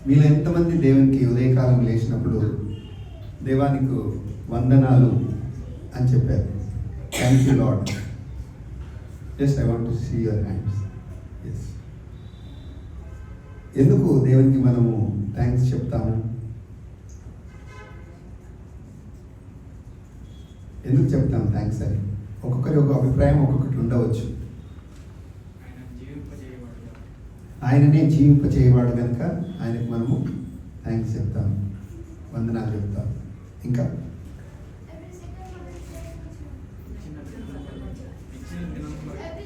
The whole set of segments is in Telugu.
మీలో ఎంతమంది దేవునికి ఉదయకాలం లేచినప్పుడు దేవానికి వందనాలు అని చెప్పారు? Thank you Lord. Just I want to see your hands. Yes. ఎందుకు దేవునికి మనము థ్యాంక్స్ చెప్తాము? ఎందుకు చెప్తాము థ్యాంక్స్ అని? ఒక్కొక్కరి ఒక అభిప్రాయం ఒక్కొక్కటి ఉండవచ్చు. ఆయననే జీవింపచేయవాడు కనుక ఆయనకు మనము థ్యాంక్స్ చెప్తాము, వందనాలు చెప్తాము. ఇంకా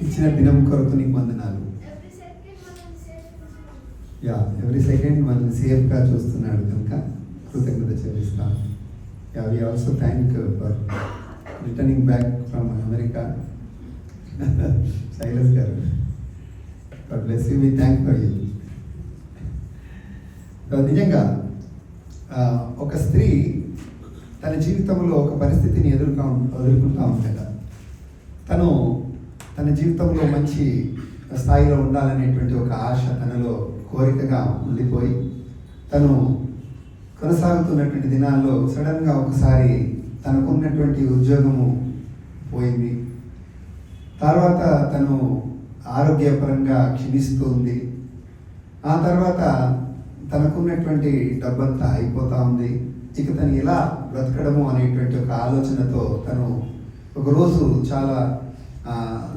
ఇచ్చిన దినం కొరకు నీకు వందనాలు. ఎవ్రీ సెకండ్ మనల్ని సేఫ్గా చూస్తున్నాడు కనుక కృతజ్ఞత చెల్లిస్తాను. We also thank for returning back from America Silas గారు. God bless you. We thank for you. నిజంగా ఒక స్త్రీ తన జీవితంలో ఒక పరిస్థితిని ఎదుర్కొంటూ ఉందట. తను తన జీవితంలో మంచి స్థాయిలో ఉండాలనేటువంటి ఒక ఆశ తనలో కోరికగా ఉండిపోయి తను కొనసాగుతున్నటువంటి దినాల్లో సడన్గా ఒకసారి తనకున్నటువంటి ఉద్యోగము పోయింది. తర్వాత తను ఆరోగ్యపరంగా క్షీణిస్తుంది. ఆ తర్వాత తనకున్నటువంటి డబ్బంతా అయిపోతూ ఉంది. ఇక తను ఎలా బ్రతకడము అనేటువంటి ఒక ఆలోచనతో తను ఒకరోజు చాలా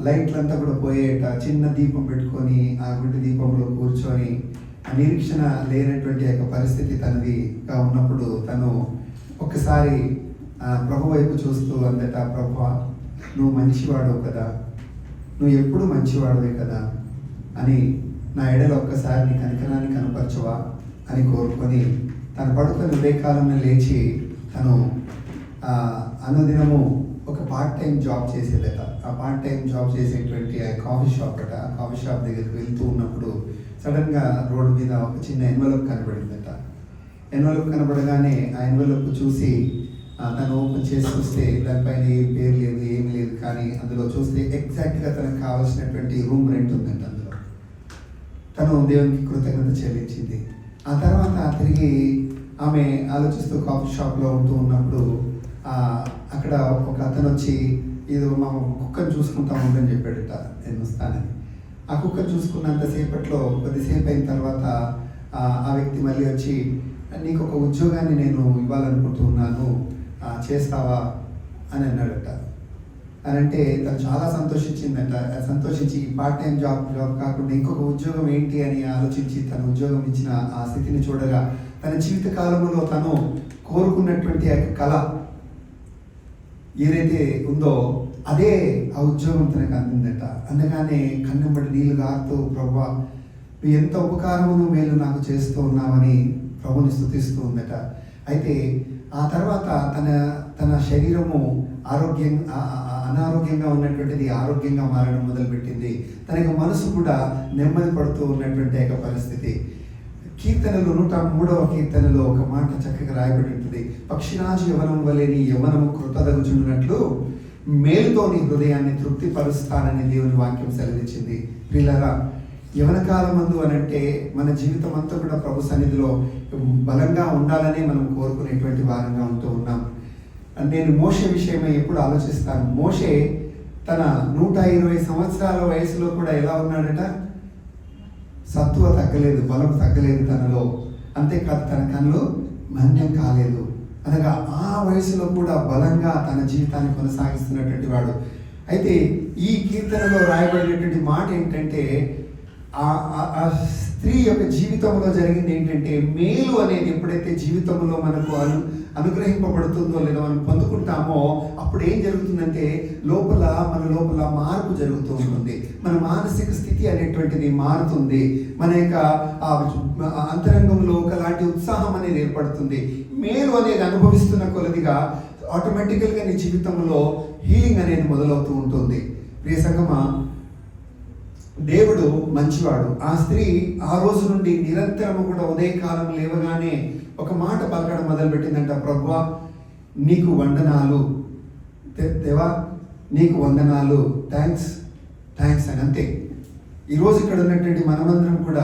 లైట్లంతా కూడా పోయేట చిన్న దీపం పెట్టుకొని ఆ గుడ్డి దీపంలో కూర్చొని నిరీక్షణ లేనటువంటి యొక్క పరిస్థితి తనదిగా ఉన్నప్పుడు తను ఒక్కసారి ప్రభు వైపు చూస్తూ అందట, ప్రభువా నువ్వు మంచివాడవు కదా, నువ్వు ఎప్పుడు మంచివాడవే కదా అని నా ఎడలో ఒక్కసారి నీ కనికరాన్ని కనపరచవా అని కోరుకొని తను పడుకొని ఉదయకాలంలో లేచి తను అనుదినము ఒక పార్ట్ టైం జాబ్ చేసేదట. ఆ పార్ట్ టైం జాబ్ చేసేటువంటి ఆ కాఫీ షాప్ అట. ఆ కాఫీ షాప్ దగ్గరికి వెళ్తూ ఉన్నప్పుడు సడన్గా రోడ్డు మీద ఒక చిన్న ఎన్వలప్ కనబడిందట. ఎన్వలప్ కనబడగానే ఆ ఎన్వలప్ చూసి తను ఓపెన్ చేసి చూస్తే దానిపైన ఏం పేరు లేదు, ఏమి లేదు. కానీ అందులో చూస్తే ఎగ్జాక్ట్గా తనకు కావాల్సినటువంటి రూమ్ రెంట్ ఉందంట. అందులో తను దేవునికి కృతజ్ఞత చెల్లించింది. ఆ తర్వాత తిరిగి ఆమె ఆలోచిస్తూ కాఫీ షాప్లో ఉంటూ ఉన్నప్పుడు అక్కడ ఒక అతను వచ్చి ఏదో మా కుక్కను చూసుకుంటా ఉందని చెప్పాడట, నేను వస్తానని. ఆ కుక్కను చూసుకున్నంతసేపట్లో కొద్దిసేపు అయిన తర్వాత ఆ వ్యక్తి మళ్ళీ వచ్చి, నీకు ఒక ఉద్యోగాన్ని నేను ఇవ్వాలనుకుంటున్నాను, చేస్తావా అని అన్నాడట. అని అంటే తను చాలా సంతోషించిందట. సంతోషించి పార్ట్ టైం జాబ్ కాకుండా ఇంకొక ఉద్యోగం ఏంటి అని ఆలోచించి తన ఉద్యోగం ఇచ్చిన ఆ స్థితిని చూడగా తన జీవిత కాలంలో తను కోరుకున్నటువంటి ఆ కళ ఏదైతే ఉందో అదే ఆ ఉద్యోగం తనకు అందిందట. అనగానే కన్నెంబడి నీళ్లు గారుతూ, ప్రభువా నువ్వు ఎంత ఉపకారమును మేలు నాకు చేస్తూ ఉన్నావని ప్రభుని స్తుతిస్తూ ఉందట. అయితే ఆ తర్వాత తన శరీరము అనారోగ్యంగా ఉన్నటువంటిది ఆరోగ్యంగా మారడం మొదలుపెట్టింది. తనకి మనసు కూడా నెమ్మది పడుతూ ఉన్నటువంటి ఒక పరిస్థితి. కీర్తనలు 103వ కీర్తనలో ఒక మాట చక్కగా రాయబడి ఉంటుంది. పక్షిరాజు యవనం వలె నీ యవనము కృతదగుచున్నట్లు మేలుతో నీ హృదయాన్ని తృప్తిపరుస్తానని దేవుని వాక్యం సెలవిచ్చింది. ప్రియులారా, యవన కాలమందు అనంటే మన జీవితం అంతా కూడా ప్రభు సన్నిధిలో బలంగా ఉండాలని మనం కోరుకునేటువంటి వారంగా ఉంటూ ఉన్నాం. నేను మోషే విషయమై ఎప్పుడు ఆలోచిస్తాను. మోషే తన 120 సంవత్సరాల వయసులో కూడా ఎలా ఉన్నాడట? సత్తువ తగ్గలేదు, బలం తగ్గలేదు తనలో. అంతేకాదు తన కళ్ళు మన్యం కాలేదు. అనగా ఆ వయసులో కూడా బలంగా తన జీవితాన్ని కొనసాగిస్తున్నటువంటి వాడు. అయితే ఈ కీర్తనలో రాయబడినటువంటి మాట ఏంటంటే, ఆ స్త్రీ యొక్క జీవితంలో జరిగింది ఏంటంటే, మేలు అనేది ఎప్పుడైతే జీవితంలో మనకు అనుగ్రహింపబడుతుందో లేదా మనం పొందుకుంటామో అప్పుడు ఏం జరుగుతుందంటే మన లోపల మార్పు జరుగుతూ ఉంటుంది. మన మానసిక స్థితి అనేటువంటిది మారుతుంది. మన యొక్క అంతరంగంలో ఒకలాంటి ఉత్సాహం అనేది ఏర్పడుతుంది. మేలు అనేది అనుభవిస్తున్న కొలదిగా ఆటోమేటికల్గా నీ జీవితంలో హీలింగ్ అనేది మొదలవుతూ ఉంటుంది. ప్రియ సంగమా, దేవుడు మంచివాడు. ఆ స్త్రీ ఆ రోజు నుండి నిరంతరము కూడా ఉదయకాలం లేవగానే ఒక మాట పలకడం మొదలుపెట్టిందంట. ప్రభువా నీకు వందనాలు, దేవా నీకు వందనాలు, థ్యాంక్స్ అని. అంతే. ఈరోజు ఇక్కడ ఉన్నటువంటి మనమందరం కూడా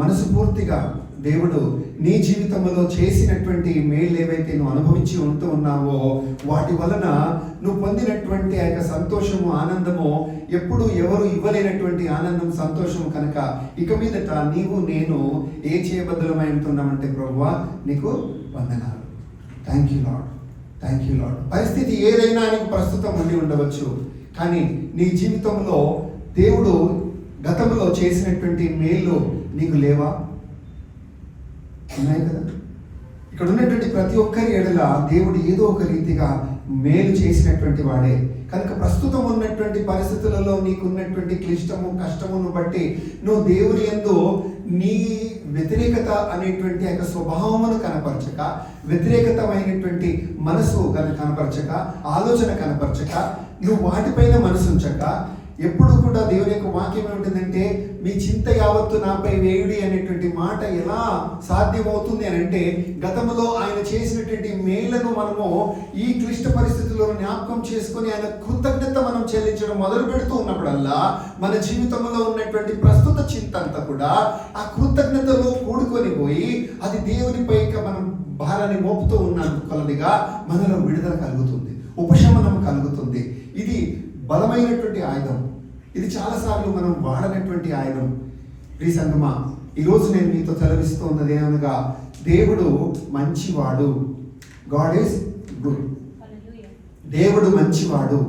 మనసు పూర్తిగా దేవుడు నీ జీవితంలో చేసినటువంటి మేలు ఏవైతే నువ్వు అనుభవించి ఉంటూ ఉన్నావో వాటి వలన నువ్వు పొందినటువంటి ఆ యొక్క సంతోషము, ఆనందము ఎప్పుడు ఎవరు ఇవ్వలేనటువంటి ఆనందం, సంతోషం కనుక ఇక మీదట నీవు నేను ఏ చేయబద్ధమై ఉంటున్నామంటే ప్రభువా నీకు వందనాలు, thank you lord, thank you lord. పరిస్థితి ఏదైనా నీకు ప్రస్తుతం ఉండి ఉండవచ్చు, కానీ నీ జీవితంలో దేవుడు గతంలో చేసినటువంటి మేలు నీకు లేవా? ఉన్నాయి కదా. ఇక్కడ ఉన్నటువంటి ప్రతి ఒక్కరి ఎడల దేవుడు ఏదో ఒక రీతిగా మేలు చేసినటువంటి వాడే కనుక ప్రస్తుతం ఉన్నటువంటి పరిస్థితులలో నీకున్నటువంటి క్లిష్టము, కష్టమును బట్టి నువ్వు దేవుని యందు నీ వ్యతిరేకత అనేటువంటి యొక్క స్వభావమును కనపరచక, వ్యతిరేకతమైనటువంటి మనసు కనపరచక, ఆలోచన కనపరచక, నువ్వు వాటిపైన మనసు ఉంచక, ఎప్పుడు కూడా దేవుని యొక్క వాక్యం ఏమిటంటే మీ చింత యావత్తు నాపై వేయుడి అనేటువంటి మాట ఎలా సాధ్యమవుతుంది అని అంటే గతంలో ఆయన చేసినటువంటి మేళ్లను మనము ఈ క్లిష్ట పరిస్థితుల్లో జ్ఞాపకం చేసుకొని ఆయన కృతజ్ఞత మనం చెల్లించడం మొదలు పెడుతూ ఉన్నప్పుడల్లా మన జీవితంలో ఉన్నటువంటి ప్రస్తుత చింత అంతా కూడా ఆ కృతజ్ఞతలో కూడుకొని పోయి అది దేవునిపై మనం భారాన్ని మోపుతూ ఉన్న కొలదిగా మనలో విడుదల కలుగుతుంది, ఉపశమనం కలుగుతుంది. ఇది బలమైనటువంటి ఆయుధం. ఇది చాలాసార్లు మనం వాడనటువంటి ఆయుధం. ప్రియ సంగమా, ఈరోజు నేను మీతో సెలవిస్తూ ఉన్నది ఏమనగా దేవుడు మంచివాడు. God is good. దేవుడు మంచివాడు,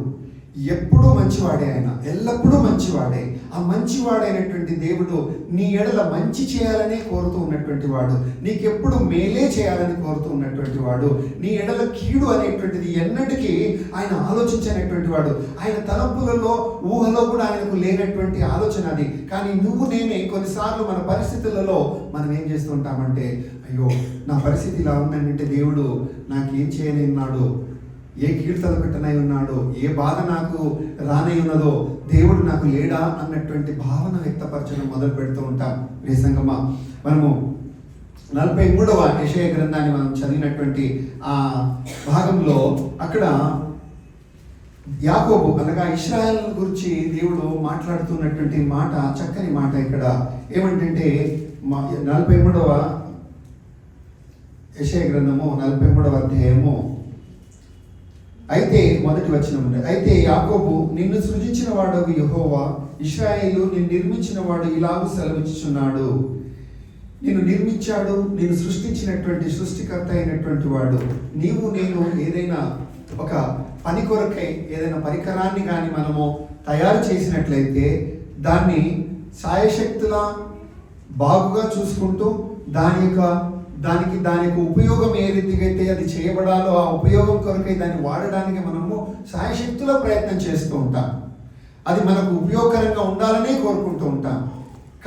ఎప్పుడూ మంచివాడే, ఆయన ఎల్లప్పుడూ మంచివాడే. ఆ మంచివాడైనటువంటి దేవుడు నీ ఎడల మంచి చేయాలనే కోరుతూ ఉన్నటువంటి వాడు, నీకెప్పుడు మేలే చేయాలని కోరుతూ ఉన్నటువంటి వాడు. నీ ఎడల కీడు అనేటువంటిది ఎన్నటికీ ఆయన ఆలోచించినటువంటి వాడు. ఆయన తలంపులలో, ఊహలో కూడా ఆయనకు లేనటువంటి ఆలోచన అది. కానీ నువ్వు నేనే కొన్నిసార్లు మన పరిస్థితులలో మనం ఏం చేస్తూ ఉంటామంటే, అయ్యో నా పరిస్థితి ఇలా ఉందంటే దేవుడు నాకేం చేయలేన్నాడు, ఏ కీర్తన పెట్టనై ఉన్నాడో, ఏ బాధ నాకు రానై ఉన్నదో, దేవుడు నాకు లేడా అన్నటువంటి భావన వ్యక్తపరచడం మొదలు పెడుతూ ఉంటాం. ప్రియ సంగమా, మనము 43వ యెషయా గ్రంథాన్ని మనం చదివినటువంటి ఆ భాగంలో అక్కడ యాకోబు అనగా ఇశ్రాయేల్ గురించి దేవుడు మాట్లాడుతున్నటువంటి మాట, చక్కని మాట. ఇక్కడ ఏమంటే 43వ యెషయా గ్రంథము 43వ అధ్యాయము అయితే మొదటి వచనం ఉంది. అయితే యాకోబు నిన్ను సృజించిన వాడు యెహోవా, ఇశ్రాయేలు నిన్ను నిర్మించిన వాడు ఇలాగూ సెలవిచ్చుచున్నాడు. నిన్ను నిర్మించాడు, నిన్ను సృష్టించినటువంటి సృష్టికర్త అయినటువంటి వాడు. నీవు నేను ఏదైనా ఒక పని కొరకై ఏదైనా పరికరాన్ని కానీ మనము తయారు చేసినట్లయితే దాన్ని సాయశక్తులా బాగుగా చూసుకుంటూ దానికి ఉపయోగం ఏ రీతిగా అయితే అది చేయబడాలో ఆ ఉపయోగం కొరకై దాన్ని వాడడానికి మనము సాయశక్తుల ప్రయత్నం చేస్తూ ఉంటాం. అది మనకు ఉపయోగకరంగా ఉండాలనే కోరుకుంటూ ఉంటాం.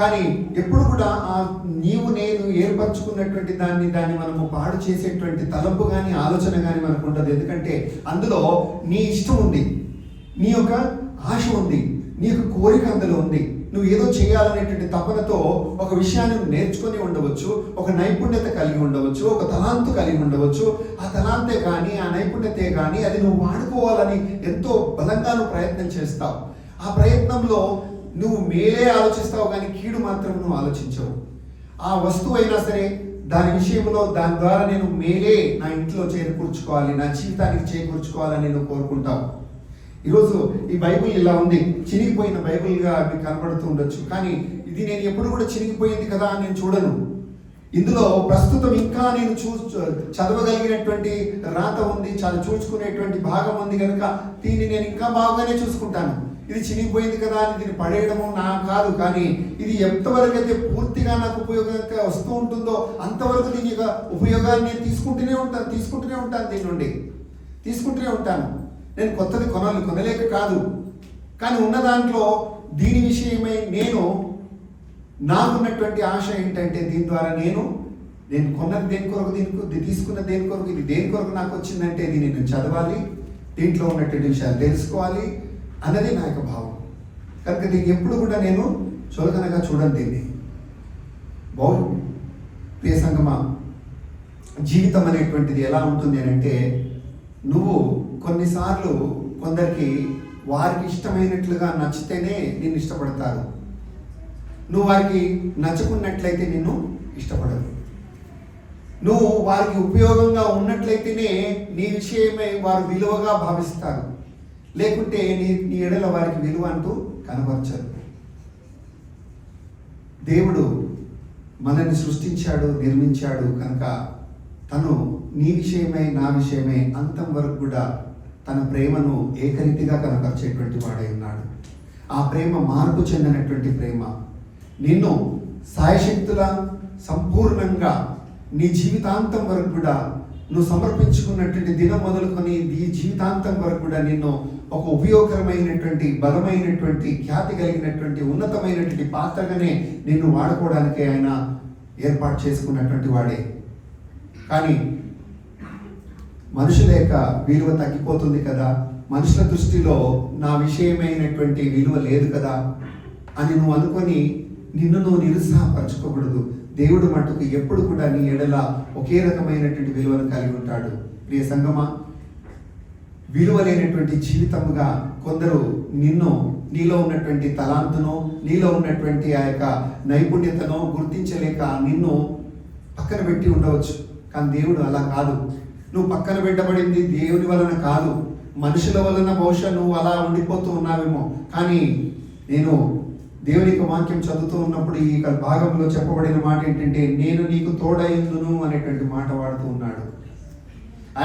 కానీ ఎప్పుడు కూడా ఆ నీవు నేను ఏర్పరచుకున్నటువంటి దాన్ని మనము పాడు చేసేటువంటి తలంపు కానీ ఆలోచన కానీ మనకు ఉండదు. ఎందుకంటే అందులో నీ ఇష్టం ఉంది, నీ యొక్క ఆశ ఉంది, నీ యొక్క కోరిక అందులో ఉంది. నువ్వు ఏదో చేయాలనేటువంటి తపనతో ఒక విషయాన్ని నేర్చుకొని ఉండవచ్చు, ఒక నైపుణ్యత కలిగి ఉండవచ్చు, ఒక తలాంతు కలిగి ఉండవచ్చు. ఆ తలాంతే కానీ ఆ నైపుణ్యతే కానీ అది నువ్వు వాడుకోవాలని ఎంతో బలంగా నువ్వు ప్రయత్నం చేస్తావు. ఆ ప్రయత్నంలో నువ్వు మేలే ఆలోచిస్తావు కానీ కీడు మాత్రం నువ్వు ఆలోచించవు. ఆ వస్తువు అయినా సరే దాని విషయంలో దాని ద్వారా నేను మేలే నా ఇంట్లో చేకూర్చుకోవాలి, నా జీవితానికి చేకూర్చుకోవాలని నువ్వు కోరుకుంటావు. ఈరోజు ఈ బైబిల్ ఇలా ఉంది, చినిగిపోయిన బైబిల్గా మీకు కనబడుతూ ఉండొచ్చు. కానీ ఇది నేను ఎప్పుడు కూడా చినిగిపోయింది కదా అని నేను చూడను. ఇందులో ప్రస్తుతం ఇంకా నేను చదవగలిగినటువంటి రాత ఉంది, చూసుకునేటువంటి భాగం ఉంది కనుక దీన్ని నేను ఇంకా బాగానే చూసుకుంటాను. ఇది చినిగిపోయింది కదా అని దీన్ని పడేయడము నా కాదు. కానీ ఇది ఎంతవరకు అయితే పూర్తిగా నాకు ఉపయోగంగా వస్తూ ఉంటుందో అంతవరకు దీని యొక్క ఉపయోగాన్ని నేను తీసుకుంటూనే ఉంటాను దీని నుండి తీసుకుంటూనే ఉంటాను. నేను కొత్తది కొనలేక కాదు, కానీ ఉన్న దాంట్లో దీని విషయమై నాకున్నటువంటి ఆశ ఏంటంటే దీని ద్వారా నేను కొన్నది దేని కొరకు, తీసుకున్న దేని కొరకు, ఇది దేని కొరకు నాకు వచ్చిందంటే దీన్ని నేను చదవాలి, దీంట్లో ఉన్నటువంటి విషయాలు తెలుసుకోవాలి అన్నది నా యొక్క భావం. కనుక దీన్ని ఎప్పుడు కూడా నేను చులకనగా చూడను. దీన్ని ప్రియ సంగమా, జీవితం అనేటువంటిది ఎలా ఉంటుంది అని అంటే నువ్వు కొన్నిసార్లు కొందరికి వారికి ఇష్టమైనట్లుగా నచ్చితేనే నిన్ను ఇష్టపడతారు. నువ్వు వారికి నచ్చుకున్నట్లయితే నిన్ను ఇష్టపడరు. నువ్వు వారికి ఉపయోగంగా ఉన్నట్లయితేనే నీ విషయమై వారు విలువగా భావిస్తారు. లేకుంటే నీ ఎడల వారికి విలువ అంటూ కనబరచరు. దేవుడు మనల్ని సృష్టించాడు, నిర్మించాడు కనుక తను నీ విషయమై నా విషయమై అంతం వరకు కూడా తన ప్రేమను ఏకరీతిగా కనపరిచేటువంటి వాడై ఉన్నాడు. ఆ ప్రేమ మార్పు చెందినటువంటి ప్రేమ. నిన్ను సాయశక్తుల సంపూర్ణంగా నీ జీవితాంతం వరకు కూడా నువ్వు సమర్పించుకున్నటువంటి దినం మొదలుకొని ఈ జీవితాంతం వరకు కూడా నిన్ను ఒక ఉపయోగకరమైనటువంటి, బలమైనటువంటి, ఖ్యాతి కలిగినటువంటి, ఉన్నతమైనటువంటి పాత్రగానే నిన్ను వాడుకోవడానికే ఆయన ఏర్పాటు చేసుకున్నటువంటి వాడే. కానీ మనుషుల యొక్క విలువ తగ్గిపోతుంది కదా, మనుషుల దృష్టిలో నా విషయమైనటువంటి విలువ లేదు కదా అని నువ్వు అనుకొని నిన్ను నువ్వు నిరుత్సాహపరచుకోకూడదు. దేవుడు మట్టుకు ఎప్పుడు కూడా నీ ఎడల ఒకే రకమైనటువంటి విలువను కలిగి ఉంటాడు. ప్రియ సంగమా, విలువ లేనటువంటి జీవితముగా కొందరు నీలో ఉన్నటువంటి తలాంతును, నీలో ఉన్నటువంటి ఆ యొక్క నైపుణ్యతను గుర్తించలేక నిన్ను పక్కన పెట్టి ఉండవచ్చు. కానీ దేవుడు అలా కాదు. నువ్వు పక్కన పెట్టబడింది దేవుని వలన కాదు, మనుషుల వలన బహుశా నువ్వు అలా ఉండిపోతూ ఉన్నావేమో. కానీ నేను దేవుని యొక్క వాక్యం చదువుతూ ఉన్నప్పుడు ఈ భాగంలో చెప్పబడిన మాట ఏంటంటే, నేను నీకు తోడైందును అనేటువంటి మాట వాడుతూ ఉన్నాడు.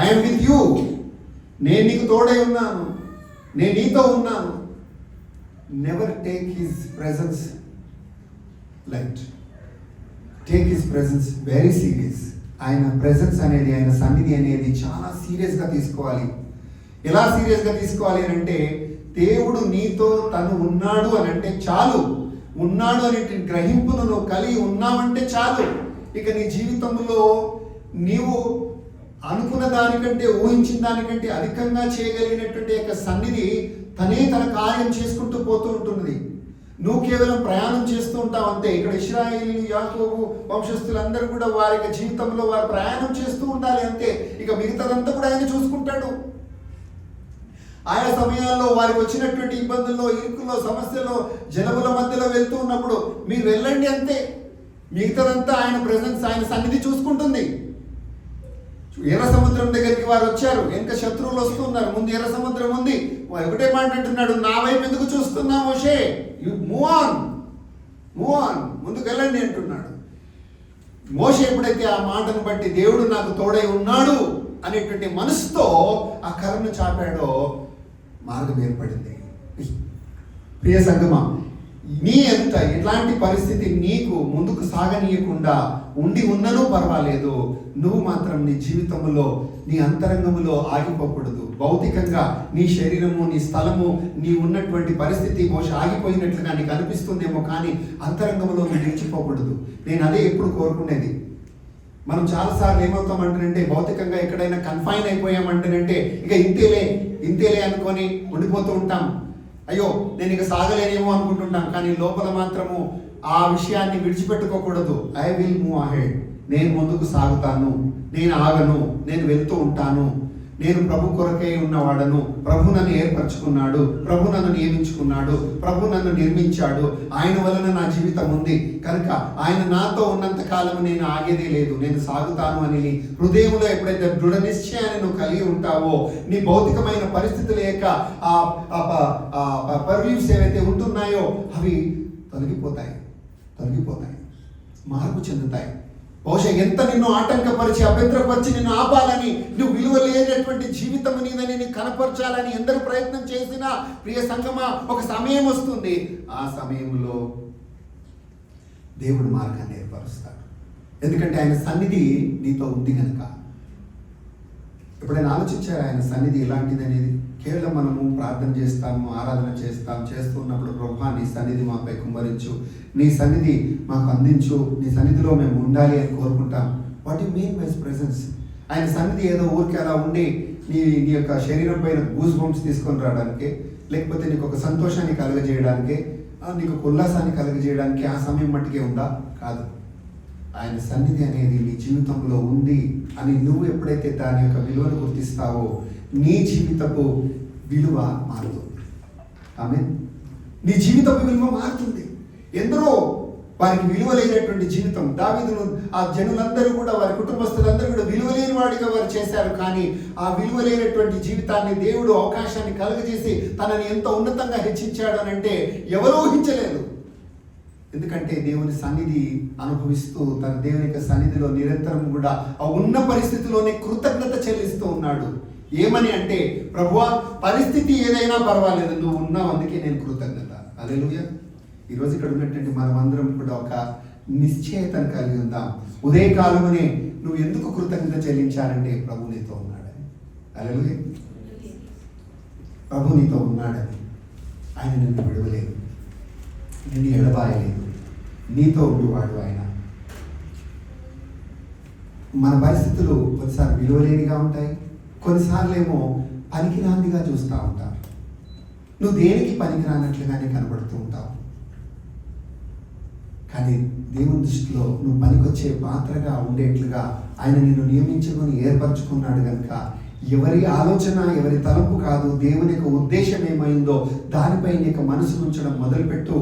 ఐఎమ్ విత్ యూ, నేను నీకు తోడై ఉన్నాను, నేను నీతో ఉన్నాను. Never take his presence light, take his presence very serious. ఆయన ప్రెజెన్స్ అనేది, ఆయన సన్నిధి అనేది చాలా సీరియస్గా తీసుకోవాలి. ఎలా సీరియస్గా తీసుకోవాలి అని అంటే, దేవుడు నీతో తను ఉన్నాడు అని అంటే చాలు. ఉన్నాడు అనే గ్రహింపును నువ్వు కలిగి ఉన్నావంటే చాలు. ఇక నీ జీవితంలో నీవు అనుకున్న దానికంటే, ఊహించిన దానికంటే అధికంగా చేయగలిగినటువంటి యొక్క సన్నిధి తనే తన కార్యం చేసుకుంటూ పోతూ ఉంటుంది. నువ్వు కేవలం ప్రయాణం చేస్తూ ఉంటావు అంతే. ఇక్కడ ఇశ్రాయేలు, యాకోబు వంశస్థులందరూ కూడా వారి యొక్క జీవితంలో వారు ప్రయాణం చేస్తూ ఉండాలి అంతే. ఇక మిగతాదంతా కూడా ఆయన చూసుకుంటాడు. ఆయా సమయాల్లో వారికి వచ్చినటువంటి ఇబ్బందుల్లో, ఇరుకుల్లో, సమస్యలో, జనముల మధ్యలో వెళ్తూ ఉన్నప్పుడు మీరు వెళ్ళండి అంతే. మిగతాదంతా ఆయన ప్రెజెన్స్, ఆయన సన్నిధి చూసుకుంటుంది. ఎర్ర సముద్రం దగ్గరికి వారు వచ్చారు, వెనక శత్రువులు వస్తున్నారు, ముందు ఎర్ర సముద్రం ఉంది. ఒకటే మాట అంటున్నాడు, నా వైపు ఎందుకు చూస్తున్నావు మోషే, యు మూవ్ ఆన్, ముందుకు వెళ్ళండి అంటున్నాడు. మోషే ఎప్పుడైతే ఆ మాటను బట్టి దేవుడు నాకు తోడై ఉన్నాడు అనేటువంటి మనసుతో ఆ కర్రను చాపాడో మార్గం ఏర్పడింది. ప్రియ సంగమా, నీ ఎంత ఎట్లాంటి పరిస్థితి నీకు ముందుకు సాగనీయకుండా ఉండి ఉన్ననూ పర్వాలేదు, నువ్వు మాత్రం నీ జీవితంలో, నీ అంతరంగములో ఆగిపోకూడదు. భౌతికంగా నీ శరీరము, నీ స్థలము, నీ ఉన్నటువంటి పరిస్థితి బహుశా ఆగిపోయినట్లుగా నీకు అనిపిస్తుందేమో, కానీ అంతరంగంలో నువ్వు నిలిచిపోకూడదు. నేను అదే ఎప్పుడు కోరుకునేది. మనం చాలాసార్లు ఏమవుతామంటేనంటే, భౌతికంగా ఎక్కడైనా కన్ఫైన్ అయిపోయామంటేనంటే ఇక ఇంతేలే అనుకొని ఉండిపోతూ ఉంటాం. అయ్యో నేను ఇక సాగలేనేమో అనుకుంటుంటాం. కానీ లోపల మాత్రము ఆ విషయాన్ని విడిచిపెట్టుకోకూడదు. ఐ విల్ మూవ్ అహెడ్, నేను ముందుకు సాగుతాను, నేను ఆగను, నేను వెళ్తూ ఉంటాను. నేను ప్రభు కొరకై ఉన్నవాడను. ప్రభు నన్ను ఏర్పరచుకున్నాడు, ప్రభు నన్ను నియమించుకున్నాడు, ప్రభు నన్ను నిర్మించాడు. ఆయన వలన నా జీవితం ఉంది కనుక ఆయన నాతో ఉన్నంత కాలం నేను ఆగేదే లేదు, నేను సాగుతాను అని నీ హృదయంలో ఎప్పుడైతే దృఢ నిశ్చయాన్ని నువ్వు కలిగి ఉంటావో, నీ భౌతికమైన పరిస్థితుల యొక్క పర్వ్యూస్ ఏవైతే ఉంటున్నాయో అవి తొలగిపోతాయి, మార్పు చెందుతాయి. బహుశా ఎంత నిన్ను ఆటంకపరిచి, అభ్యంతరపరిచి, నిన్ను ఆపాలని, నువ్వు విలువ లేనటువంటి జీవితం నీదని నీకు కనపరచాలని ఎందరూ ప్రయత్నం చేసినా, ప్రియ సంగమా, ఒక సమయం వస్తుంది. ఆ సమయంలో దేవుడు మార్గాన్ని ఏర్పరుస్తాడు. ఎందుకంటే ఆయన సన్నిధి నీతో ఉంది కనుక. ఎప్పుడైనా ఆలోచించారు ఆయన సన్నిధి ఎలాంటిది అనేది? కేవలం మనము ప్రార్థన చేస్తాము, ఆరాధన చేస్తున్నప్పుడు ప్రభువా నీ సన్నిధి మాపై కుమ్మరించు, నీ సన్నిధి మాకు అందించు, నీ సన్నిధిలో మేము ఉండాలి అని కోరుకుంటాం. What you mean by presence? ఆయన సన్నిధి ఏదో ఊరికి అలా ఉండి నీ యొక్క శరీరం పైన గూస్ బంప్స్ తీసుకొని రావడానికి, లేకపోతే నీకు ఒక సంతోషాన్ని కలుగజేయడానికి, నీకు ఒక ఉల్లాసాన్ని కలుగజేయడానికి ఆ సమయం మట్టుకే ఉందా? కాదు. ఆయన సన్నిధి అనేది నీ జీవితంలో ఉంది అని నువ్వు ఎప్పుడైతే దాని యొక్క విలువను గుర్తిస్తావో, నీ జీవితపు విలువ మారుతుంది. ఆమేన్. నీ జీవితపు విలువ మారుతుంది. ఎందరో వారికి విలువలేనటువంటి జీవితం. దావీదును ఆ జనులందరూ కూడా, వారి కుటుంబస్తులందరూ కూడా విలువలేని వాడిగా వారు చేశారు. కానీ ఆ విలువలేనటువంటి జీవితాన్ని దేవుడు అవకాశాన్ని కలుగజేసి తనని ఎంత ఉన్నతంగా హెచ్చించాడు అని అంటే ఎవరూ ఊహించలేదు. ఎందుకంటే దేవుని సన్నిధి అనుభవిస్తూ తన దేవుని యొక్క సన్నిధిలో నిరంతరం కూడా ఆ ఉన్న పరిస్థితిలోనే కృతజ్ఞత చెల్లిస్తూ ఉన్నాడు. ఏమని అంటే, ప్రభువా, పరిస్థితి ఏదైనా పర్వాలేదు, నువ్వు ఉన్నావు, అందుకే నేను కృతజ్ఞత. హల్లెలూయా. ఈరోజు ఇక్కడ ఉన్నటువంటి మనమందరం కూడా ఒక నిశ్చయతను కలిగి ఉందాం. ఉదయకాలమునే నువ్వు ఎందుకు కృతజ్ఞత చెల్లించాలంటే ప్రభు నీతో ఉన్నాడని. హల్లెలూయా. ప్రభు నీతో ఉన్నాడని. ఆయన నిన్ను విడవలేదు, నిన్ను ఎడబాయలేదు, నీతో ఉండువాడు ఆయన. మన పరిస్థితులు కొన్నిసార్లు విలువలేనిగా ఉంటాయి, కొన్నిసార్లు ఏమో పనికిరానిదిగా చూస్తూ ఉంటారు. నువ్వు దేనికి పనికిరానట్లుగానే కనబడుతూ ఉంటావు. కానీ దేవుని దృష్టిలో నువ్వు పనికొచ్చే పాత్రగా ఉండేట్లుగా ఆయన నిన్ను నియమించుకొని ఏర్పరచుకున్నాడు కనుక ఎవరి ఆలోచన, ఎవరి తలంపు కాదు, దేవుని యొక్క ఉద్దేశం ఏమైందో దానిపై నీకు మనసు ఉంచడం మొదలుపెట్టు.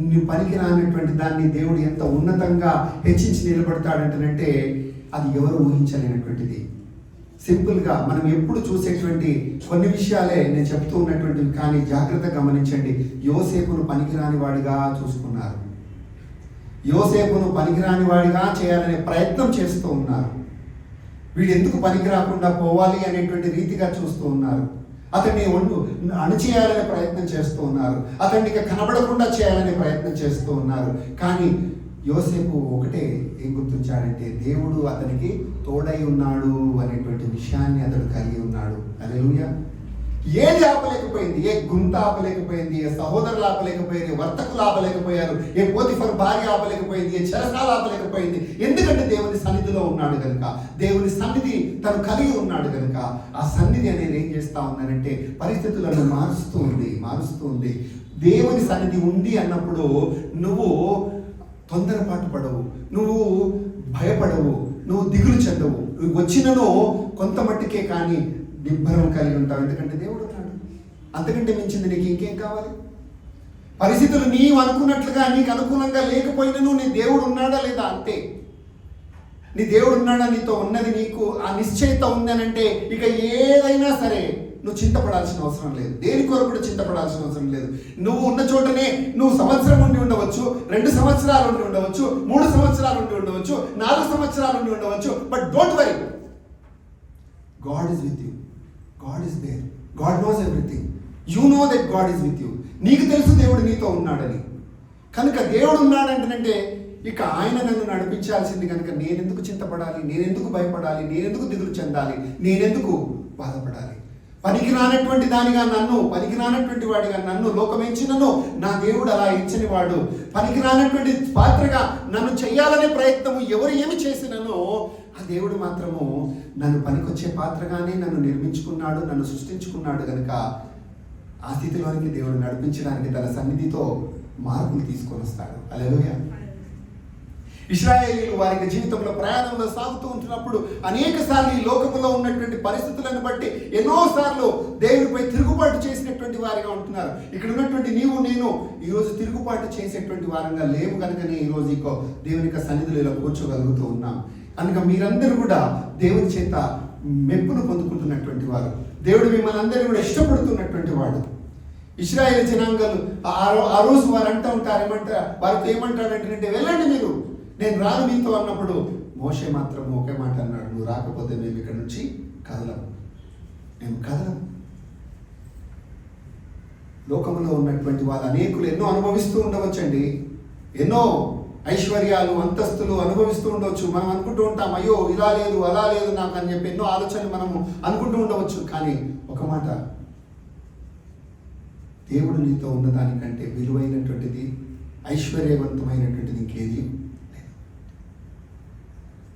నీ పనికి రానటువంటి దాన్ని దేవుడు ఎంత ఉన్నతంగా హెచ్చించి నిలబడతాడంటే అది ఎవరు ఊహించలేనటువంటిది. సింపుల్గా మనం ఎప్పుడు చూసేటువంటి కొన్ని విషయాలే నేను చెప్తూ ఉన్నటువంటివి. కానీ జాగ్రత్తగా గమనించండి. యోసేపును పనికిరాని వాడిగా చూసుకున్నారు. యోసేపును పనికిరాని వాడిగా చేయాలనే ప్రయత్నం చేస్తూ ఉన్నారు. వీడు ఎందుకు పనికి రాకుండా పోవాలి అనేటువంటి రీతిగా చూస్తూ ఉన్నారు. అతన్ని అణచివేయాలనే ప్రయత్నం చేస్తూ ఉన్నారు. అతన్ని కనబడకుండా చేయాలనే ప్రయత్నం చేస్తూ ఉన్నారు. కానీ యోసేపు ఒకటే ఏం గుర్తించాడంటే, దేవుడు అతనికి తోడై ఉన్నాడు అనేటువంటి విషయాన్ని అతడు కలిగి ఉన్నాడు. హల్లెలూయా. ఏది ఆపలేకపోయింది, ఏ గుంత ఆపలేకపోయింది, ఏ సహోదరులు ఆపలేకపోయింది, ఏ వర్తకులు ఆపలేకపోయారు, ఏ పోతిఫర్ భార్య ఆపలేకపోయింది, ఏ చెరసాల ఆపలేకపోయింది. ఎందుకంటే దేవుని సన్నిధిలో ఉన్నాడు కనుక, దేవుని సన్నిధి తను కలిగి ఉన్నాడు కనుక. ఆ సన్నిధి అనేది ఏం చేస్తా ఉందనంటే పరిస్థితులను మారుస్తూ ఉంది. దేవుని సన్నిధి ఉంది అన్నప్పుడు నువ్వు తొందరపాటు పడవు, నువ్వు భయపడవు, నువ్వు దిగులు చెందవు. వచ్చినను కొంత మట్టుకే కానీ నిబ్బరం కలిగి ఉంటావు. ఎందుకంటే దేవుడు ఉన్నాడు. అంతకంటే మించింది నీకు ఇంకేం కావాలి? పరిస్థితులు నీవు అనుకున్నట్లుగా నీకు అనుకూలంగా లేకపోయినను నీ దేవుడు ఉన్నాడా లేదా అంతే. నీ దేవుడు ఉన్నాడా, నీతో ఉన్నది, నీకు ఆ నిశ్చయిత ఉందనంటే ఇక ఏదైనా సరే నువ్వు చింతపడాల్సిన అవసరం లేదు. దేని కొరకు కూడా చింతపడాల్సిన అవసరం లేదు. నువ్వు ఉన్న చోటనే నువ్వు సంవత్సరం ఉండి ఉండవచ్చు, 2 సంవత్సరాలు ఉండి ఉండవచ్చు, 3 సంవత్సరాలు ఉండి ఉండవచ్చు, 4 సంవత్సరాలు ఉండి ఉండవచ్చు. But don't worry, God is with you. God is there. God knows everything. You know that God is with you. నీకు తెలుసు దేవుడు నీతో ఉన్నాడని. కనుక దేవుడు ఉన్నాడంటే ఇక ఆయన నన్ను నడిపించాల్సింది కనుక నేనెందుకు చింతపడాలి, నేనెందుకు భయపడాలి, నేనెందుకు దిగులు చెందాలి, నేనెందుకు బాధపడాలి? పనికి రానటువంటి దానిగా నన్ను, పనికి రానటువంటి వాడిగా నన్ను లోకమించినను నా దేవుడు అలా ఇచ్చని వాడు. పనికి రానటువంటి పాత్రగా నన్ను చెయ్యాలనే ప్రయత్నము ఎవరు ఏమి చేసినను ఆ దేవుడు మాత్రము నన్ను పనికొచ్చే పాత్రగానే నన్ను నిర్మించుకున్నాడు, నన్ను సృష్టించుకున్నాడు కనుక ఆ స్థితిలోనికి దేవుడు నడిపించడానికి తన సన్నిధితో మార్పులు తీసుకొని వస్తాడు. హల్లెలూయా. ఇశ్రాయేలీయులు వారి జీవితంలో ప్రయాణంలో సాగుతూ ఉంటున్నప్పుడు అనేక సార్లు ఈ లోకములో ఉన్నటువంటి పరిస్థితులను బట్టి ఎన్నోసార్లు దేవుడిపై తిరుగుబాటు చేసినటువంటి వారిగా ఉంటున్నారు. ఇక్కడ ఉన్నటువంటి నీవు నేను ఈరోజు తిరుగుబాటు చేసేటువంటి వారంగా లేవు కనుకనే ఈరోజు ఇంకో దేవుని యొక్క సన్నిధిలో ఇలా కూర్చోగలుగుతూ ఉన్నాం. కనుక మీరందరూ కూడా దేవుని చేత మెప్పును పొందుకుంటున్నటువంటి వారు, దేవుడు మిమ్మల్ని అందరినీ కూడా ఇష్టపడుతున్నటువంటి వాడు. ఇశ్రాయేలు జనాంగాలు ఆ రోజు వారు అంటూ ఉంటారు, వారితో ఏమంటాడంటే వెళ్ళండి మీరు, నేను రాను మీతో అన్నప్పుడు మోషే మాత్రం ఒకే మాట అన్నాడు, నువ్వు రాకపోతే మేము ఇక్కడ నుంచి కదలము, మేము కదలం. లోకంలో ఉన్నటువంటి వాళ్ళు అనేకులు ఎన్నో అనుభవిస్తూ ఉండవచ్చండి, ఎన్నో ఐశ్వర్యాలు అంతస్తులు అనుభవిస్తూ ఉండవచ్చు. మనం అనుకుంటూ ఉంటాం, అయ్యో ఇలా లేదు అలా లేదు నాకు అని చెప్పి ఎన్నో ఆలోచనలు మనము అనుకుంటూ ఉండవచ్చు. కానీ ఒక మాట, దేవుడు నీతో ఉన్నదానికంటే విలువైనటువంటిది ఐశ్వర్యవంతమైనటువంటిది ఇంకేది లేదు.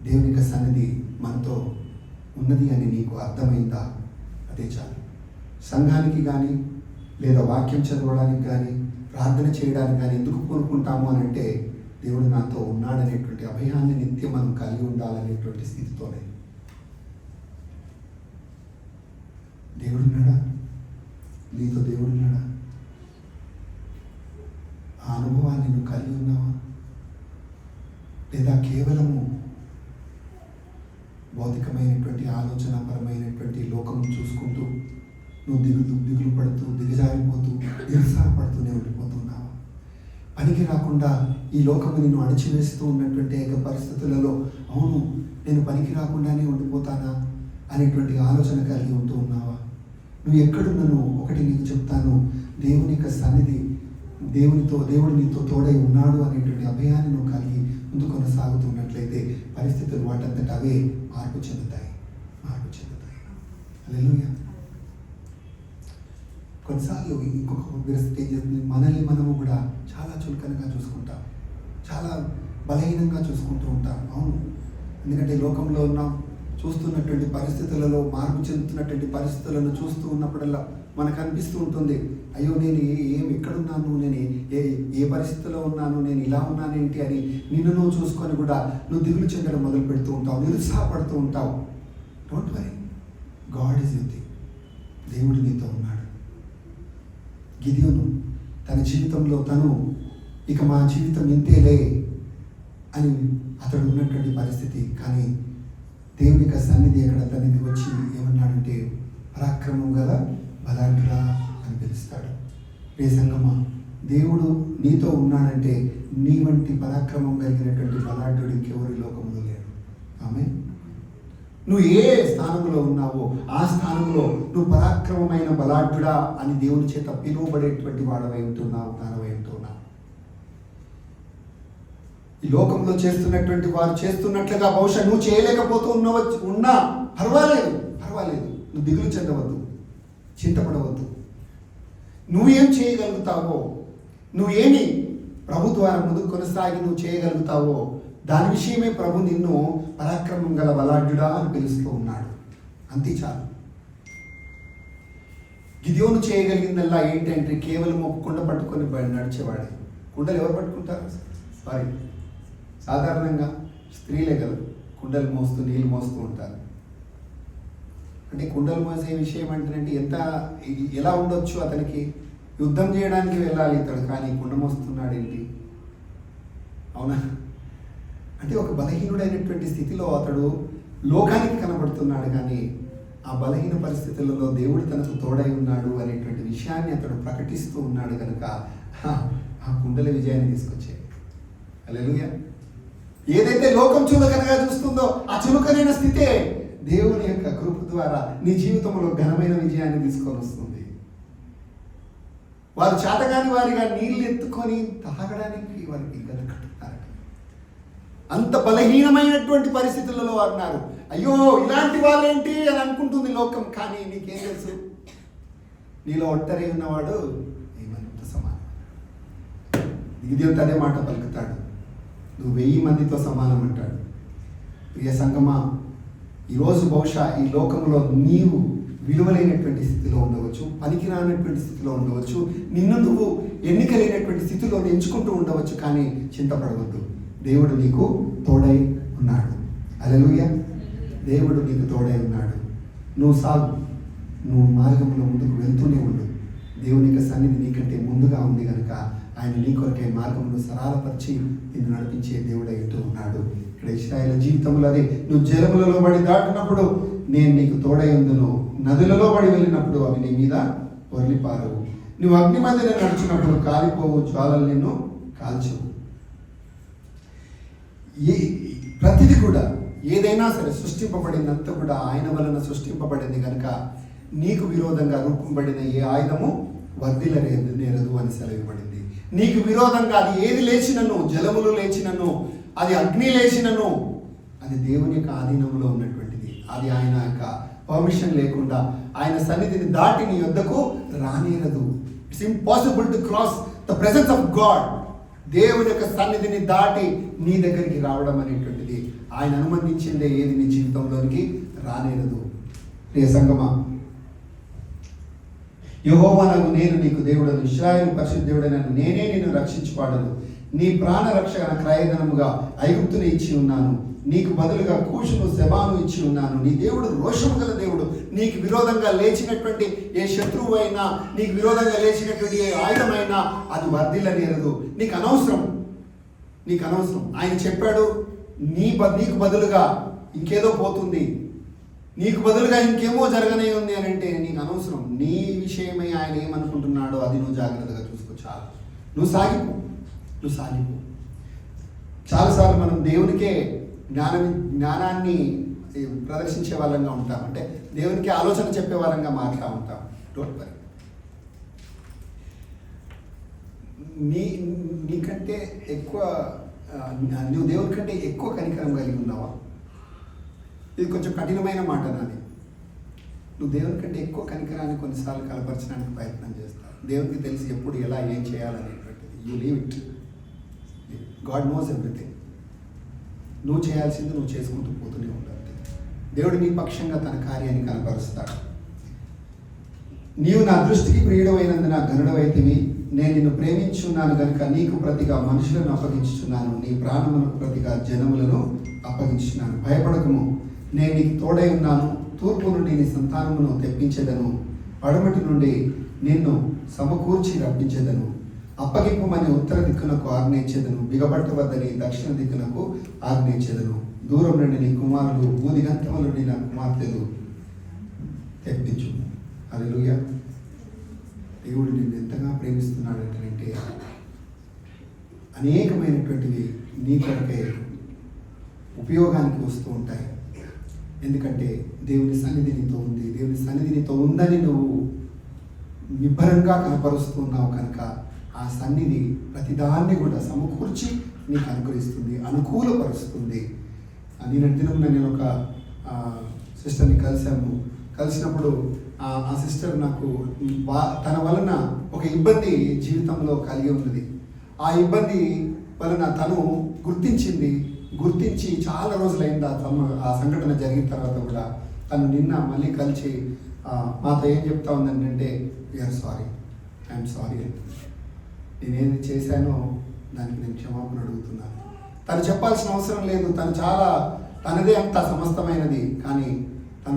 దేవుని యొక్క సన్నిధి మనతో ఉన్నది అని నీకు అర్థమైందా? అదే చాలు. సంఘానికి కానీ లేదా వాక్యం చదవడానికి కానీ ప్రార్థన చేయడానికి కానీ ఎందుకు కోరుకుంటాము అని అంటే దేవుడు నాతో ఉన్నాడనేటువంటి అభయాన్ని నిత్యం మనం కలిగి ఉండాలనేటువంటి స్థితితోనే. దేవుడున్నాడా? నీతో దేవుడున్నాడా? ఆ అనుభవాన్ని నువ్వు కలిగి ఉన్నావా? లేదా కేవలము భౌతికమైనటువంటి ఆలోచనాపరమైనటువంటి లోకం చూసుకుంటూ నువ్వు దిగులు పడుతూ దిగజారిపోతూ నిరుత్సాహపడుతూనే ఉండిపోతున్నావా? పనికి రాకుండా ఈ లోకము నిన్ను అణచివేస్తూ ఉన్నటువంటి ఏక పరిస్థితులలో అవును నేను పనికి రాకుండానే ఉండిపోతానా అనేటువంటి ఆలోచన కలిగి ఉంటూ ఉన్నావా? నువ్వు ఎక్కడున్నాను ఒకటి నీకు చెప్తాను, దేవుని యొక్క సన్నిధి, దేవుడు నీతో తోడై ఉన్నాడు అనేటువంటి అభయాన్ని నువ్వు కలిగి ముందు కొనసాగుతున్నట్లయితే పరిస్థితులు వాటంతట అవే మార్పు చెందుతాయి. హల్లెలూయా. కొన్నిసార్లు ఇంకొక పరిస్థితి ఏం చేస్తుంది, మనల్ని మనము కూడా చాలా చులకనగా చూసుకుంటాం, చాలా బలహీనంగా చూసుకుంటూ ఉంటాం. అవును, ఎందుకంటే లోకంలో ఉన్నాం, చూస్తున్నటువంటి పరిస్థితులలో మార్పు చెందుతున్నటువంటి పరిస్థితులను చూస్తూ ఉన్నప్పుడల్లా మనకు అనిపిస్తూ ఉంటుంది, అయ్యో నేను ఎక్కడున్నాను, నేను ఏ పరిస్థితిలో ఉన్నాను, నేను ఇలా ఉన్నానేంటి అని నిన్ను నువ్వు చూసుకొని కూడా నువ్వు దిగులు చెందడం మొదలు పెడుతూ ఉంటావు, నిరుత్సాహపడుతూ ఉంటావు. Don't worry, God is with you. దేవుడు నీతో ఉన్నాడు. గిదెయోను తన జీవితంలో తను ఇక మా జీవితం ఇంతేలే అని అతడు ఉన్నటువంటి పరిస్థితి, కానీ దేవుని యొక్క సన్నిధి అక్కడ తనకి వచ్చి ఏమన్నాడంటే పరాక్రమం గల బలాఢ్యుడా అని పిలుస్తాడు. ఏ సంగమా, దేవుడు నీతో ఉన్నాడంటే నీ వంటి పరాక్రమం కలిగినటువంటి బలాఢ్యుడు ఇంకెవరి లోకంలో లేడు. ఆమేన్. నువ్వు ఏ స్థానంలో ఉన్నావో ఆ స్థానంలో నువ్వు పరాక్రమమైన బలాఢ్యుడా అని దేవుని చేత పిలువబడేటువంటి వాడవై ఉంటున్నావు, దానవై ఉంటున్నావు. ఈ లోకంలో చేస్తున్నటువంటి వారు చేస్తున్నట్లుగా బహుశా నువ్వు చేయలేకపోతూ ఉన్నా పర్వాలేదు, నువ్వు దిగులు చెందవద్దు, చింతపడవద్దు. నువ్వేం చేయగలుగుతావో, నువ్వేమి ప్రభు ద్వారా ముందుకు కొనసాగి నువ్వు చేయగలుగుతావో దాని విషయమే ప్రభు నిన్ను పరాక్రమం గల బలాఢ్యుడా అని పిలుస్తూ ఉన్నాడు. అంతే చాలు. గిదెయోను చేయగలిగిందల్లా ఏంటంటే కేవలం ఒక కుండ పట్టుకొని నడిచేవాడే. కుండలు ఎవరు పట్టుకుంటారు? సాధారణంగా స్త్రీలే కదా కుండలు మోస్తూ నీళ్ళు మోస్తూ ఉంటారు. అంటే కుండలు మోసే విషయం అంటే ఎలా ఉండొచ్చు, అతనికి యుద్ధం చేయడానికి వెళ్ళాలి ఇతడు, కానీ కుండ మోస్తున్నాడు ఏంటి? అవునా? అంటే ఒక బలహీనుడైనటువంటి స్థితిలో అతడు లోకానికి కనబడుతున్నాడు, కానీ ఆ బలహీన పరిస్థితులలో దేవుడు తనకు తోడై ఉన్నాడు అనేటువంటి విషయాన్ని అతడు ప్రకటిస్తూ ఉన్నాడు కనుక ఆ కుండల విజయాన్ని తీసుకొచ్చాయి. హల్లెలూయా. ఏదైతే లోకం చులకనగా చూస్తుందో ఆ చులకనైన స్థితే దేవుని యొక్క కృప ద్వారా నీ జీవితంలో ఘనమైన విజయాన్ని తీసుకొని వస్తుంది. వారు చేతగాని వారిగా నీళ్ళు ఎత్తుకొని తాగడానికి వారికి కట్టుతారు. అంత బలహీనమైనటువంటి పరిస్థితులలో ఉన్నారు. అయ్యో ఇలాంటి వాళ్ళేంటి అని అనుకుంటుంది లోకం, కానీ నీకేం తెలుసు, నీలో ఒంటరి ఉన్నవాడు ఏమంత సమానం. గిదెయోను అదే మాట పలుకుతాడు, నువ్వు 1000 మందితో సమానం అంటాడు. ప్రియ సంగమా, ఈరోజు బహుశా ఈ లోకంలో నీవు విలువలేనటువంటి స్థితిలో ఉండవచ్చు, పనికిరానటువంటి స్థితిలో ఉండవచ్చు, నిన్ను నువ్వు ఎన్నికలేనటువంటి స్థితిలో ఎంచుకుంటూ ఉండవచ్చు, కానీ చింతపడవద్దు. దేవుడు నీకు తోడై ఉన్నాడు. హల్లెలూయా. దేవుడు నీకు తోడై ఉన్నాడు. నువ్వు సాగు, నువ్వు మార్గంలో ముందుకు వెళ్తూనే ఉండు. దేవుని యొక్క సన్నిధి నీకంటే ముందుగా ఉంది కనుక ఆయన నీ కొరకే మార్గమును సరళపరిచి నిన్ను నడిపించే దేవుడై ఉన్నాడు. ఇక్కడ ఇశ్రాయేలు జీవితంలో అదే, నువ్వు జలములలో పడి దాటినప్పుడు నేను నీకు తోడై ఉందును, నదులలో పడి వెళ్ళినప్పుడు అవి నీ మీద పొర్లిపారవు, నువ్వు అగ్ని మధ్యలో నడిచినప్పుడు కాలిపోవు జ్వాలలు నిన్ను కాల్చవు. ప్రతిది కూడా ఏదైనా సరే సృష్టింపబడినంత కూడా ఆయన వలన సృష్టింపబడింది కనుక నీకు విరోధంగా రూపంబడిన ఏ ఆయుధము వర్ధిల్లనేరదు అని సెలవిబడింది. నీకు విరోధంగా అది ఏది లేచినను, జలములు లేచినను, అది అగ్ని లేచినను, అది దేవుని యొక్క ఆధీనంలో ఉన్నటువంటిది. అది ఆయన యొక్క పర్మిషన్ లేకుండా ఆయన సన్నిధిని దాటి నీ యొద్దకు రానేరదు. It's impossible to cross the presence of God. దేవుని యొక్క సన్నిధిని దాటి నీ దగ్గరికి రావడం అనేటువంటిది ఆయన అనుమతించిందే ఏది నీ జీవితంలోనికి రానేరదు. ప్రియ సంగమా, యెహోవానగు నేను నీకు దేవుడను, ఇశ్రాయేలు పరిశుద్ధుడైనను నేనే నిన్ను రక్షించువాడను. నీ ప్రాణ రక్షణ క్రయధనముగా ఐగుప్తుని ఇచ్చి ఉన్నాను, నీకు బదులుగా కూషును శెబాను ఇచ్చి ఉన్నాను. నీ దేవుడు రోషము గల దేవుడు. నీకు విరోధంగా లేచినటువంటి ఏ శత్రువు అయినా, నీకు విరోధంగా లేచినటువంటి ఏ ఆయుధమైనా అది వర్ధిల్లనేరదు. నీకు అనవసరం. నీకు అనవసరం. ఆయన చెప్పాడు, నీకు బదులుగా ఇంకేదో పోతుంది, నీకు బదులుగా ఇంకేమో జరగనే ఉంది అని అంటే నీకు అనవసరం. నీ విషయమై ఆయన ఏమనుకుంటున్నాడో అది నువ్వు జాగ్రత్తగా చూసుకో. చాలు, నువ్వు సాగిపో. చాలాసార్లు మనం దేవునికే జ్ఞానాన్ని ప్రదర్శించే వాళ్ళంగా ఉంటాం, అంటే దేవునికి ఆలోచన చెప్పే వాళ్ళంగా మాట్లా ఉంటాం. Don't worry. నీకంటే ఎక్కువ నువ్వు దేవుని కంటే ఎక్కువ కనికరం కలిగి ఉన్నావా? ఇది కొంచెం కఠినమైన మాట నాది. నువ్వు దేవుని కంటే ఎక్కువ కనికరాన్ని కొన్నిసార్లు కలపరచడానికి ప్రయత్నం చేస్తావు. దేవునికి తెలిసి ఎప్పుడు ఎలా ఏం చేయాలనేటువంటిది. You leave it. God knows everything. నువ్వు చేయాల్సింది నువ్వు చేసుకుంటూ పోతూనే ఉండాలి. దేవుడు నీ పక్షంగా తన కార్యాన్ని కనపరుస్తాడు. నీవు నా దృష్టికి ప్రియుడమైనందున గనుడవైతివి. నేను నిన్ను ప్రేమించున్నాను కనుక నీకు ప్రతిగా మనుషులను అప్పగించుచున్నాను, నీ ప్రాణములకు ప్రతిగా జనములను అప్పగించున్నాను. భయపడకము, నేను నీకు తోడై ఉన్నాను. తూర్పు నుండి నీ సంతానమును తెప్పించేదను, పడమటి నుండి నిన్ను సమకూర్చి రప్పించేదను. అప్పగింపమని ఉత్తర దిక్కునకు ఆజ్ఞయించేదను, బిగబట్టవద్దని దక్షిణ దిక్కునకు ఆజ్ఞయించేదను. దూరం నుండి నీ కుమారులు, భూదిగంతముల నుండి నా కుమార్తెలు తెప్పించు. హల్లెలూయా. దేవుడు నిన్ను ఎంతగా ప్రేమిస్తున్నాడంటే అనేకమైనటువంటివి నీ కొరకే ఉపయోగానికి వస్తూ ఉంటాయి. ఎందుకంటే దేవుని సన్నిధి నీతో ఉంది. దేవుని సన్నిధి నీతో ఉందని నువ్వు నిబ్బరంగా కనపరుస్తున్నావు కనుక ఆ సన్నిధి ప్రతిదాన్ని కూడా సమకూర్చి నీకు అనుకరిస్తుంది, అనుకూలపరుస్తుంది. నేను ఒక సిస్టర్ని కలిసినప్పుడు ఆ సిస్టర్ నాకు తన వలన ఒక ఇబ్బంది జీవితంలో కలిగి ఉన్నది. ఆ ఇబ్బంది వలన తను గుర్తించి చాలా రోజులైంది ఆ సంఘటన జరిగిన తర్వాత కూడా తను నిన్న మళ్ళీ కలిసి మాతో ఏం చెప్తా ఉందంటే, వీఆర్ సారీ, ఐఎమ్ సారీ, నేనేది చేశానో దానికి నేను క్షమాపణ అడుగుతున్నాను. తను చెప్పాల్సిన అవసరం లేదు, తనదే అంత సమస్తమైనది. కానీ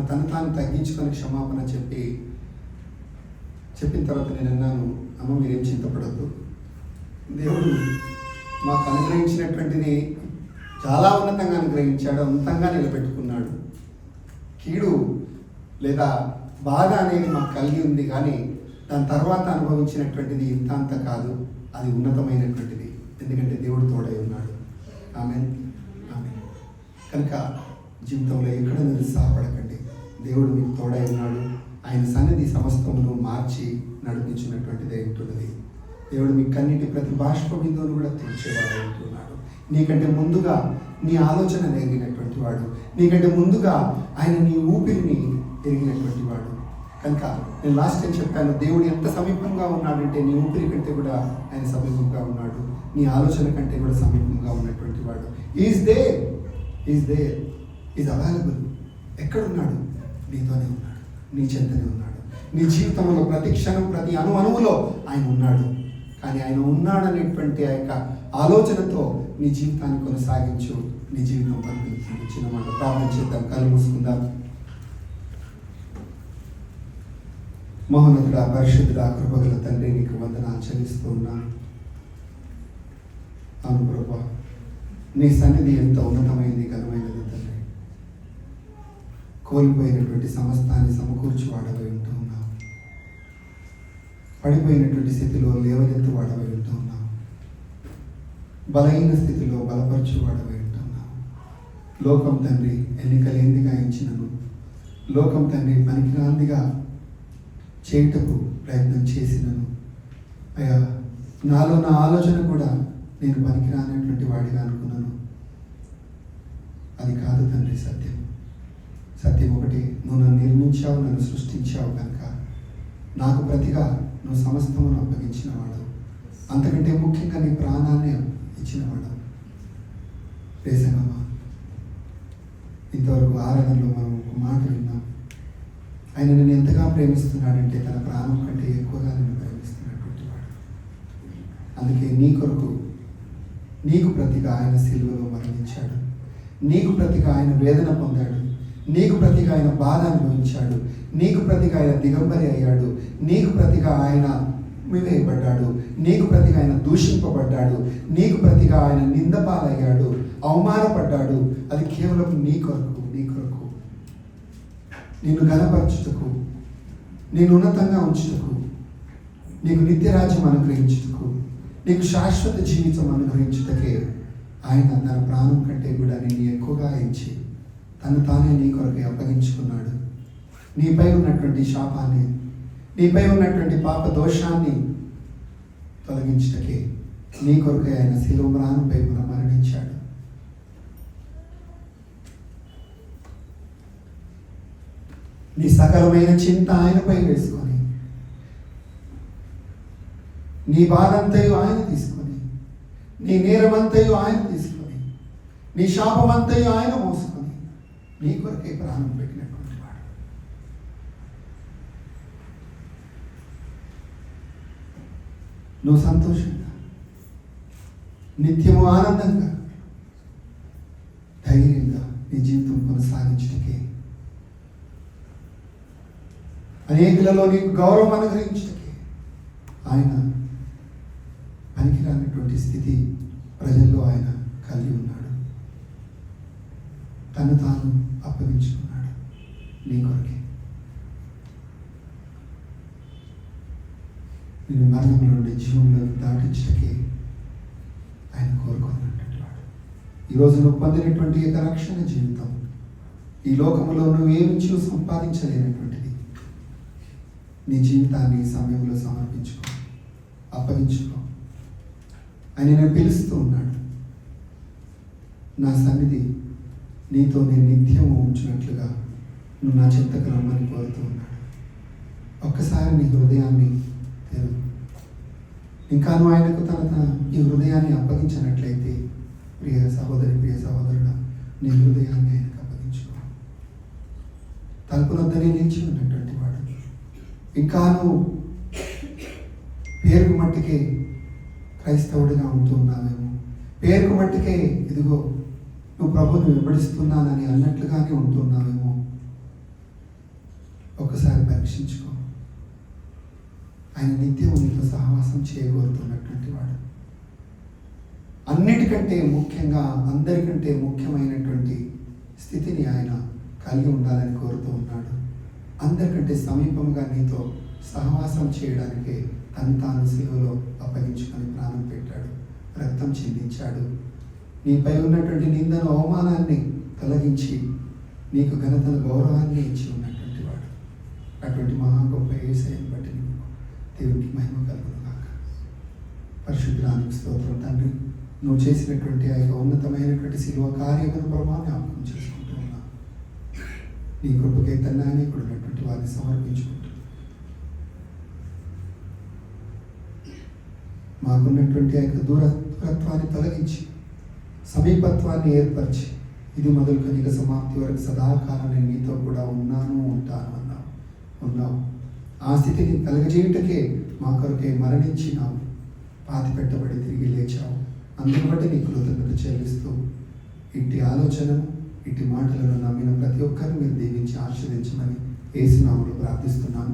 తను తాను తగ్గించుకొని క్షమాపణ చెప్పిన తర్వాత నేను అన్నాను, అమ్మ మీరేం చింతపడద్దు, దేవుడు మాకు అనుగ్రహించినటువంటిది చాలా ఉన్నతంగా అనుగ్రహించాడు, అంతంగా నిలబెట్టుకున్నాడు. కీడు లేదా బాధ అనేది మాకు కలిగి ఉంది, కానీ దాని తర్వాత అనుభవించినటువంటిది ఇంత అంత కాదు, అది ఉన్నతమైనటువంటిది. ఎందుకంటే దేవుడు తోడై ఉన్నాడు. ఆమేన్. కనుక జీవితంలో ఎక్కడ నిరుత్సాహపడకండి. దేవుడు మీకు తోడై ఉన్నాడు. ఆయన సన్నిధి సమస్తమును మార్చి నడిపించినటువంటిది ఉంటున్నది. దేవుడు మీ కన్నిటి ప్రతి బాష్ప బిందువును కూడా తీర్చేవాడు ఉంటున్నాడు. నీకంటే ముందుగా నీ ఆలోచన ఎరిగినటువంటి వాడు, నీకంటే ముందుగా ఆయన నీ ఊపిరిని ఎరిగినటువంటి వాడు. కనుక నేను లాస్ట్ టైం చెప్పాను, దేవుడు ఎంత సమీపంగా ఉన్నాడంటే నీ ఊపిరి కంటే కూడా ఆయన సమీపంగా ఉన్నాడు, నీ ఆలోచన కంటే కూడా సమీపంగా ఉన్నటువంటి వాడు. Is there, is available. ఎక్కడున్నాడు? నీతోనే ఉన్నాడు, నీ చెంతనే ఉన్నాడు. నీ జీవితంలో ప్రతి క్షణం, ప్రతి అణువులో ఆయన ఉన్నాడు. కానీ ఆయన ఉన్నాడనేటువంటి ఆ యొక్క ఆలోచనతో నీ జీవితాన్ని కొనసాగించు. నీ జీవితం పరిగెత్తుతుంది. చిన్న మాట ప్రార్థన చేద్దాం, కళ్ళు మూసుకుందాం. మహోన్నతుడా, పరిశుద్ధుడా, కృపగల తండ్రి, నీకు వందనాలు చెల్లిస్తూ ఉన్నాను. అవును ప్రభా, నీ సన్నిధి ఎంత ఉన్నతమైనది, ఘనమైనది తండ్రి. కోల్పోయినటువంటి సమస్తాన్ని సమకూర్చి వాడవై ఉంటూ ఉన్నావు. పడిపోయినటువంటి స్థితిలో లేవనెత్తు వాడవై ఉంటూ ఉన్నావు. బలహీన స్థితిలో బలపరచు వాడవై ఉంటూ ఉన్నావు. లోకం తండ్రి ఎన్నికలేందిగా ఇచ్చినను, లోకం తండ్రి పనికిరాందిగా చేయుటకు ప్రయత్నం చేసినను, అయ్యా నాలో నా ఆలోచన కూడా నేను పనికిరానటువంటి వాడిగా అనుకున్నాను. అది కాదు తండ్రి సత్యం. సత్యం ఒకటి, నువ్వు నన్ను నిర్మించావు, నన్ను సృష్టించావు కనుక నాకు ప్రతిగా నువ్వు సమస్తమును అప్పగించినవాడు. అంతకంటే ముఖ్యంగా నీ ప్రాణాన్ని ఇచ్చినవాడు. ప్రేసంగమా, ఇంతవరకు ఆరాధనలో మనం ఒక మాట విన్నాం. ఆయన నేను ఎంతగా ప్రేమిస్తున్నాడంటే తన ప్రాణం కంటే ఎక్కువగా నేను ప్రేమిస్తున్నటువంటి వాడు. అందుకే నీ కొరకు, నీకు ప్రతిగా ఆయన సిలువలో మరణించాడు. నీకు ప్రతిగా ఆయన వేదన పొందాడు. నీకు ప్రతిగా ఆయన బాధ అనుభవించాడు. నీకు ప్రతిగా ఆయన దిగంబరి అయ్యాడు. నీకు ప్రతిగా ఆయన ఉమ్మివేయబడ్డాడు. నీకు ప్రతిగా ఆయన దూషింపబడ్డాడు. నీకు ప్రతిగా ఆయన నిందపాలయ్యాడు, అవమానపడ్డాడు. అది కేవలం నీ కొరకు, నీ కొరకు, నిన్ను ఘనపరచుటకు, నిన్ను ఉన్నతంగా ఉంచుటకు, నీకు నిత్యరాజ్యం అనుగ్రహించుటకు, నీకు శాశ్వత జీవితం అనుగ్రహించుటకే ఆయన తన ప్రాణం కంటే కూడా నేను ఎక్కువగా ఇచ్చి తను తానే నీ కొరకే అప్పగించుకున్నాడు. నీపై ఉన్నటువంటి శాపాన్ని, నీపై ఉన్నటువంటి పాప దోషాన్ని తొలగించుటకే నీ కొరకే ఆయన శిలువ మ్రానుపై కూడా మరణించాడు. నీ సకలమైన చింత ఆయనపై వేసుకొని, నీ బాధంతయు ఆయన తీసుకొని, నీ నేరమంతయు ఆయన తీసుకొని, నీ శాపమంతయు ఆయన మోసుకొని నీ కొరకే ప్రాణం పెట్టినటువంటి వాడు. నువ్వు సంతోషంగా, నిత్యము ఆనందంగా, ధైర్యంగా నీ జీవితం కొనసాగించటకే, అనేకులలో నీకు గౌరవం అనుగ్రహించటకే ఆయన పనికిరానటువంటి స్థితి ప్రజల్లో ఆయన కలిగి ఉన్నాడు. తను తాను అప్పగించుకున్నాడు నీ కొరకే. నేను మరణం నుండి జీవంలో దాటించటకే ఆయన కోరుకున్నటువంటి వాడు. ఈరోజు నువ్వు పొందినటువంటి యొక్క రక్షణ జీవితం ఈ లోకంలో నువ్వేమి చూసి సంపాదించలేనటువంటిది. నీ జీవితాన్ని ఈ సమయంలో సమర్పించుకో, అప్పగించుకో. ఆయన నేను పిలుస్తూ ఉన్నాడు. నా సన్నిధి నీతో నేను నిత్యము ఉంచినట్లుగా నువ్వు నా చెంతకు రమ్మని కోరుతూ ఉన్నాడు. ఒక్కసారి నీ హృదయాన్ని తెరు. ఇంకా నువ్వు ఆయనకు తన ఈ హృదయాన్ని అప్పగించినట్లయితే, ప్రియ సహోదరి, ప్రియ సహోదరుడా, నీ హృదయాన్ని ఆయనకు అప్పగించుకో. తలుపునొద్దనే నిలిచి ఉన్నటువంటి వాడు. ఇంకా నువ్వు పేరుకు మట్టికే క్రైస్తవుడిగా ఉంటున్నావేమో, పేరుకు మట్టికే ఇదిగో నువ్వు ప్రభుని వెంబడిస్తున్నానని అన్నట్లుగానే ఉంటున్నావేమో. ఒకసారి పరీక్షించుకో. ఆయన నిత్యం నీతో సహవాసం చేయగోరుతున్నటువంటి వాడు. అన్నిటికంటే ముఖ్యంగా, అందరికంటే ముఖ్యమైనటువంటి స్థితిని ఆయన కలిగి ఉండాలని కోరుతూ ఉన్నాడు. అందరికంటే సమీపంగా నీతో సహవాసం చేయడానికే తను తాను శిలువలో అప్పగించుకొని ప్రాణం పెట్టాడు, రక్తం చిందించాడు. నీపై ఉన్నటువంటి నిందను, అవమానాన్ని తొలగించి నీకు ఘనతను, గౌరవాన్ని ఇచ్చి ఉన్నటువంటి వాడు. అటువంటి మహా గొప్ప యేసయ్యను బట్టి దేవునికి మహిమ కలుగునుగాక. పరిశుద్ధానికి స్తోత్రం తండ్రి. నువ్వు చేసినటువంటి ఆ యొక్క ఉన్నతమైనటువంటి శిలువ కార్యమును ప్రభావం జ్ఞాపకం చేసుకుంటూ ఉన్నా. నీ కృపకే తన్నాన్ని కూడా ఉన్నటువంటి వారిని సమర్పించుకుంటూ మాకున్నటువంటి ఆ యొక్క దూరత్వాన్ని తొలగించి సమీపత్వాన్ని ఏర్పరిచి, ఇది మొదలుకొని ఇక సమాప్తి వరకు సదాకాలం నేను నీతో కూడా ఉంటాను ఉన్నావు. ఆ స్థితిని కలగజేయుటకే మా కొరకే మరణించినావు, పాతి పెట్టబడి తిరిగి లేచావు. అందును బట్టి నీ కృతజ్ఞత చెల్లిస్తూ ఇట్టి ఆలోచనను, ఇట్టి మాటలను నమ్మిన ప్రతి ఒక్కరిని మీరు దీవించి ఆశీర్వదించమని యేసు నామములో ప్రార్థిస్తున్నాను.